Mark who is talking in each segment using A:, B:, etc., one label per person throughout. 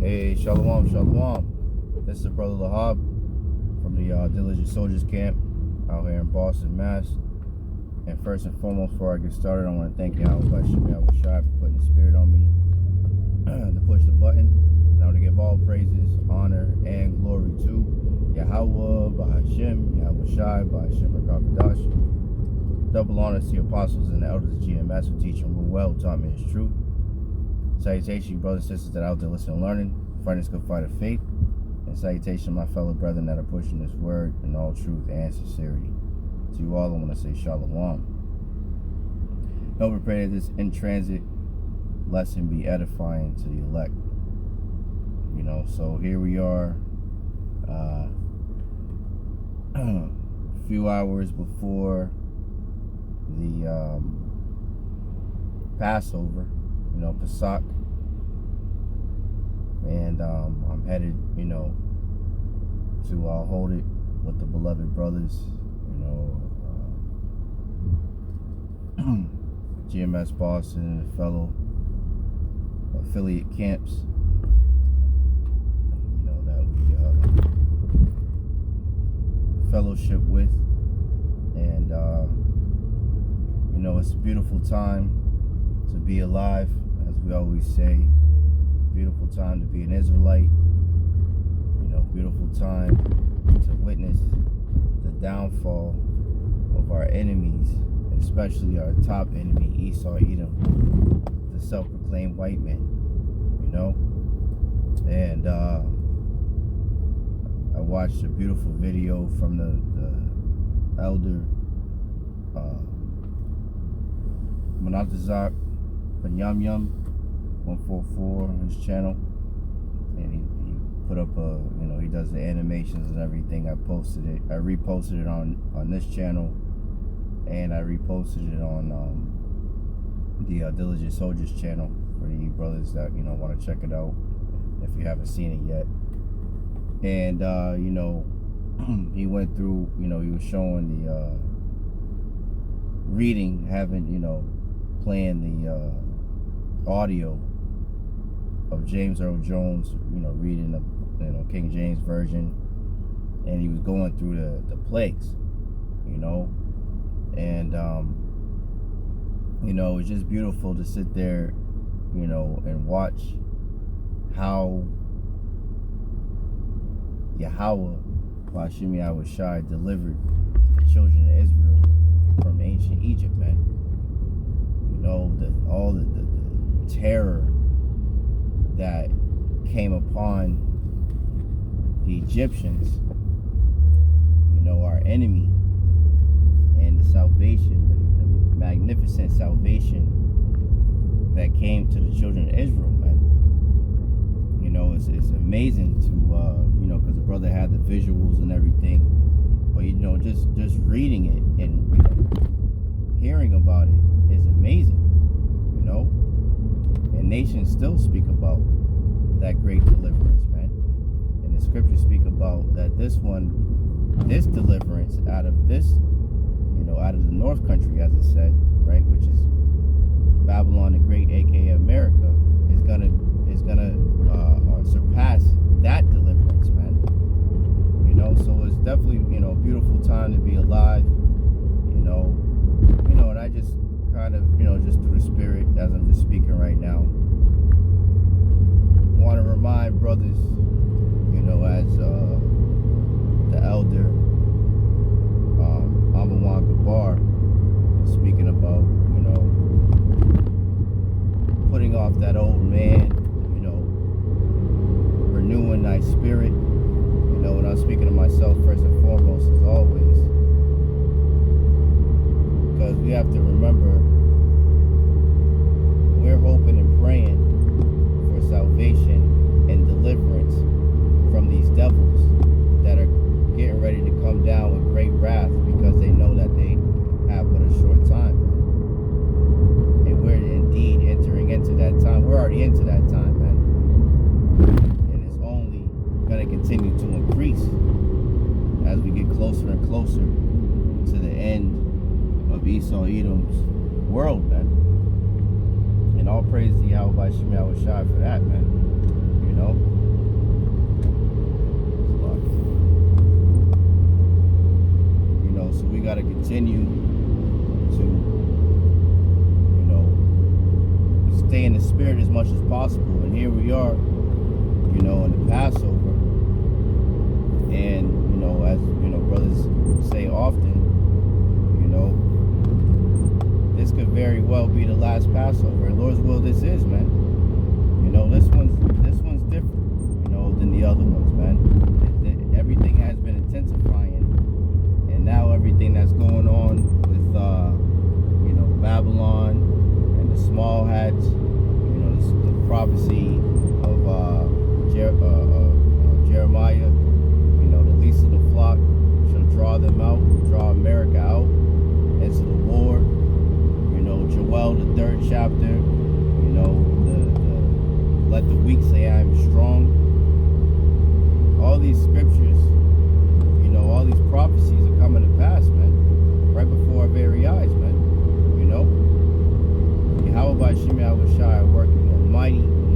A: Hey, Shalom, Shalom. This is Brother Lahab from the Diligent Soldiers Camp out here in Boston, Mass. And first and foremost, before I get started, I want to thank Bahasham, Yahawashi for putting the spirit on me to push the button. And I want to give all praises, honor, and glory to Yahawah, Bahasham, Yahawashi, Bahasham, Rakakadash. Double honors to the apostles and the elders of GMS who teach and rule well, who taught me his truth. Salutation, brothers and sisters that are out there listening and learning, fighting this good fight of faith. And salutation, my fellow brethren that are pushing this word in all truth and sincerity. To you all, I want to say Shalom. Help me pray that this in transit lesson be edifying to the elect. You know, so here we are, a few hours before the Passover, you know, Pesach, and I'm headed, you know, to hold it with the beloved brothers, you know, GMS Boston and fellow affiliate camps, you know, that we fellowship with, and you know, it's a beautiful time to be alive, as we always say. Beautiful time to be an Israelite. You know, beautiful time to witness the downfall of our enemies, especially our top enemy, Esau Edom, the self-proclaimed white man. You know, and I watched a beautiful video from the elder Manatazak Yum 144 on his channel, and he put up a, you know, he does the animations and everything. I reposted it on this channel, and I reposted it on the Diligent Soldiers channel for you brothers that, you know, want to check it out if you haven't seen it yet. And you know, he went through, you know, he was showing the reading, having, you know, playing the audio of James Earl Jones, you know, reading the, you know, King James Version, and he was going through the plagues, you know, and you know, it's just beautiful to sit there, you know, and watch how Yahawah, Bahasham Yahawashi, delivered the children of Israel from ancient Egypt, man. You know, all the terror that came upon the Egyptians, you know, our enemy, and the salvation, the magnificent salvation that came to the children of Israel, man. You know, it's amazing to, you know, because the brother had the visuals and everything, but, you know, just reading it and, you know, hearing about it is amazing, you know. And nations still speak about that great deliverance, man. And the scriptures speak about that this deliverance out of this, you know, out of the North Country, as it said, right, which is Babylon the Great, aka America, is gonna surpass that deliverance, man. You know, so it's definitely, you know, a beautiful time to be alive, you know, and I just kind of, you know, just through the spirit, as I'm just speaking right now, want to remind brothers, you know, as the elder Amawan Gabar speaking about, you know, putting off that old man, you know, renewing thy spirit, you know, and I'm speaking to myself first and foremost, as always, because we have to remember, we're hoping and praying for salvation and deliverance from these devils that are getting ready to come down with great wrath, because they know that they have but a short time. And we're indeed entering into that time. We're already into that time, man. And it's only going to continue to increase as we get closer and closer to the end of Esau Edom's world, man. And all praise to Yahawah Bahasham Yahawashi for that, man. You know? possible. And here we are, you know, in the Passover. And, you know, as, you know, brothers say often, you know, this could very well be the last Passover. Lord's will this is, man. You know, this one's different, you know, than the other ones, man. Everything has been intensifying. And now everything that's going on with, you know, Babylon and the small hats, you know, the prophecy of Jeremiah, you know, the least of the flock shall draw them out, draw America out into the war. You know, Joel, the 3rd chapter, you know, let the weak say I am strong. All these scriptures, you know, all these prophecies are coming to pass, man, right before our very eyes, man. You know, Bahasham Yahawashi working a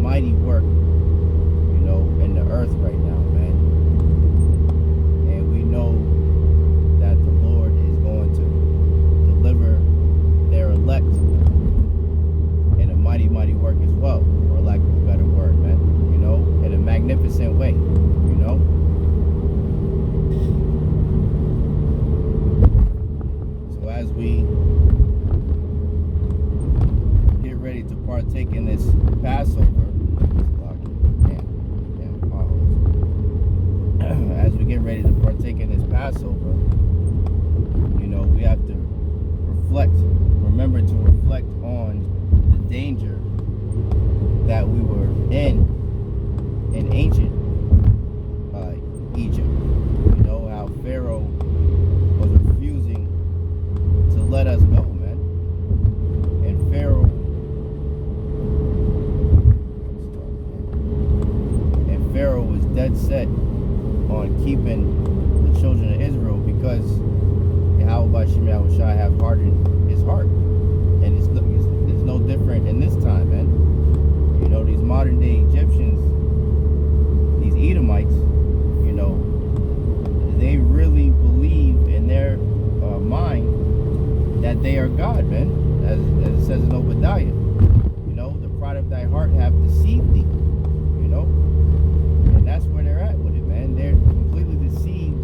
A: mighty work, you know, in the earth right now, man. And we know that the Lord is going to deliver their elect in a mighty work as well, or lack of a better word, man. You know, in a magnificent way, you know. So as we get ready to partake in this Passover, as we get ready to partake in this Passover, you know, we have to remember to reflect on the danger that we were in ancient Egypt. You know, how Pharaoh was refusing to let us go, man. And Pharaoh was dead set on keeping the children of Israel because Yahawashi have hardened his heart. And it's no different in this time, man. You know, these modern day Egyptians, these Edomites, you know, they really believe in their mind that they are God, man, as it says in Obadiah. You know, the pride of thy heart have deceived thee, you know, and that's where they're at with it, man. They're completely deceived,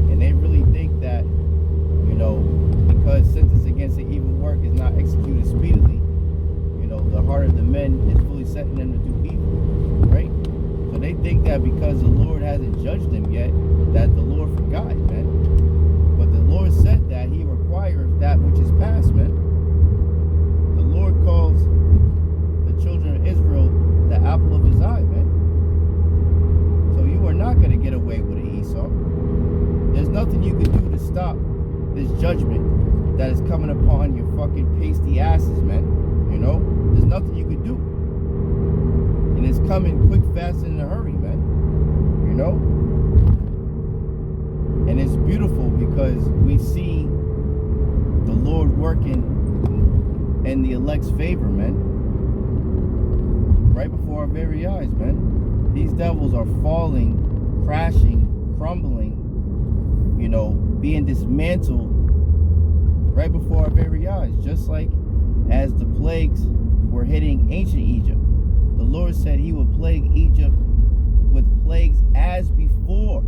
A: and they really think that, you know, because sentence against the evil work is not executed speedily, you know, the heart of the men is fully set in them to do evil, right? So they think that because the Lord hasn't judged them yet, that the Lord forgot, man. But the Lord said that he requires that which is past, man. The Lord calls the children of Israel the apple of his eye, man. So you are not going to get away with it, Esau. There's nothing you can do to stop this judgment that is coming upon your fucking pasty asses, man. You know, there's nothing you can do. And it's coming quick, fast, and in a hurry, man. You know? And it's beautiful because we see the Lord working in the elect's favor, man. Right before our very eyes, man. These devils are falling, crashing, crumbling, you know, being dismantled right before our very eyes. Just like as the plagues were hitting ancient Egypt. The Lord said he would plague Egypt with plagues as before.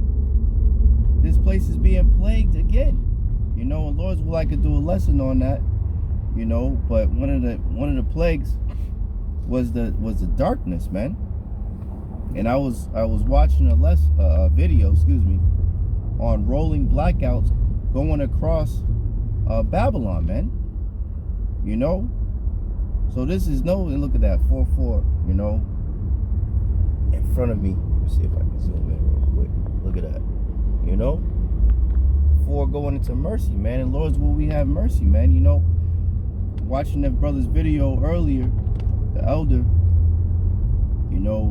A: This place is being plagued again. You know, and Lord's will I could do a lesson on that. You know, but one of the plagues was the darkness, man. And I was watching a video, excuse me, on rolling blackouts going across Babylon, man. You know, so this is no. And look at that 4-4. You know, in front of me. Let me see if I can zoom in real quick. Look at that. You know, 4 going into mercy, man. And Lord's will we have mercy, man. You know, watching that brother's video earlier, the elder. You know,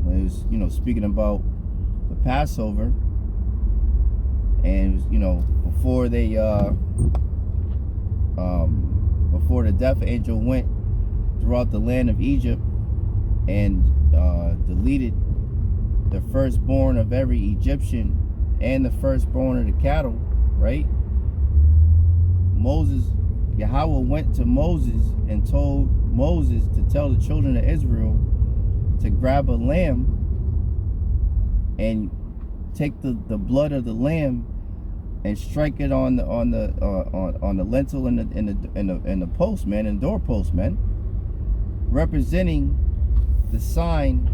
A: when he was, you know, speaking about the Passover, and you know, before they before the death angel went throughout the land of Egypt and deleted the firstborn of every Egyptian and the firstborn of the cattle, right? Yahawah went to Moses and told Moses to tell the children of Israel to grab a lamb and take the blood of the lamb and strike it on the lintel and the post, man, and doorpost, man, representing the sign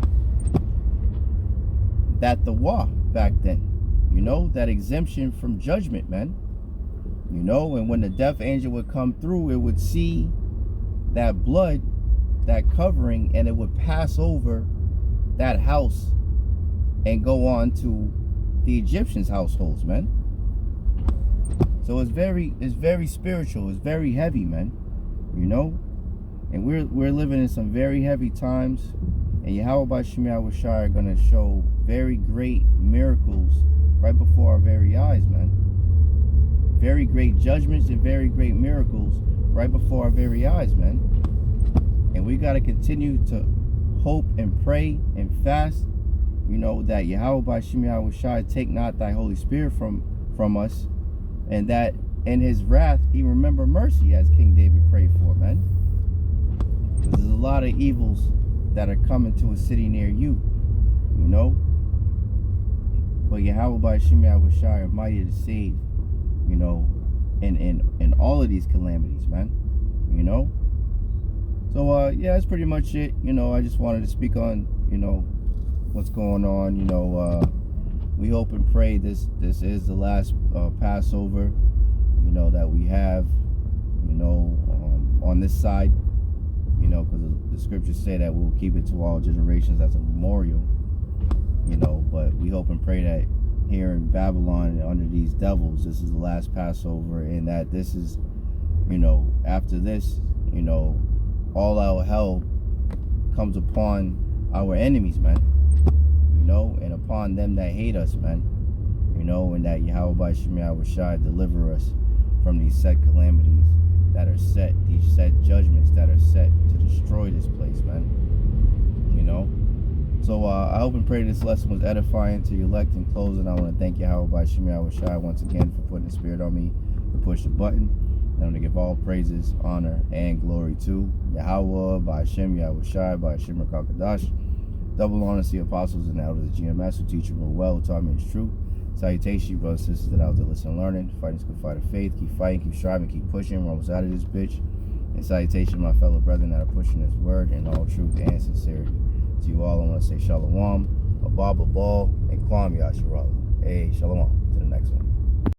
A: that the Wah back then, you know, that exemption from judgment, man, you know. And when the death angel would come through, it would see that blood, that covering, and it would pass over that house and go on to the Egyptians' households, man. So it's very spiritual. It's very heavy, man, you know. And we're living in some very heavy times, and Yahawashi are going to show very great miracles right before our very eyes, man. Very great judgments and very great miracles right before our very eyes, man. And we got to continue to hope and pray and fast, you know, that Yahawashi take not thy Holy Spirit from us, and that in his wrath he remember mercy, as King David prayed for, man. Because there's a lot of evils that are coming to a city near you, you know. But Yahawashi are mighty to save, you know, in all of these calamities, man, you know. So yeah, that's pretty much it. You know, I just wanted to speak on, you know, what's going on. You know, we hope and pray this is the last Passover, you know, that we have, you know, on this side, you know, because the scriptures say that we'll keep it to all generations as a memorial, you know. But we hope and pray that here in Babylon and under these devils, this is the last Passover, and that this is, you know, after this, you know, all our hell comes upon our enemies, man, you know, and upon them that hate us, man, you know, and that Yahawashi deliver us from these set calamities that are set, these set judgments that are set to destroy this place, man, you know. So I hope and pray this lesson was edifying to your elect. In closing, I want to thank Yahawashi once again for putting the spirit on me to push the button. And I'm going to give all praises, honor, and glory to Yahawah, Bahasham, Yahawashi, Bahasham, Rakakadash. Double honor to the apostles and elders of GMS who teach you well, who taught me it's true. Salutation, brothers and sisters that out there listening and learning. Fighting's good fight of faith. Keep fighting, keep striving, keep pushing. We're almost out of this bitch. And salutation, my fellow brethren that are pushing this word in all truth and sincerity. To you all, I want to say shalom, abab, abal, and kwam yasharallah. Hey, shalom. To the next one.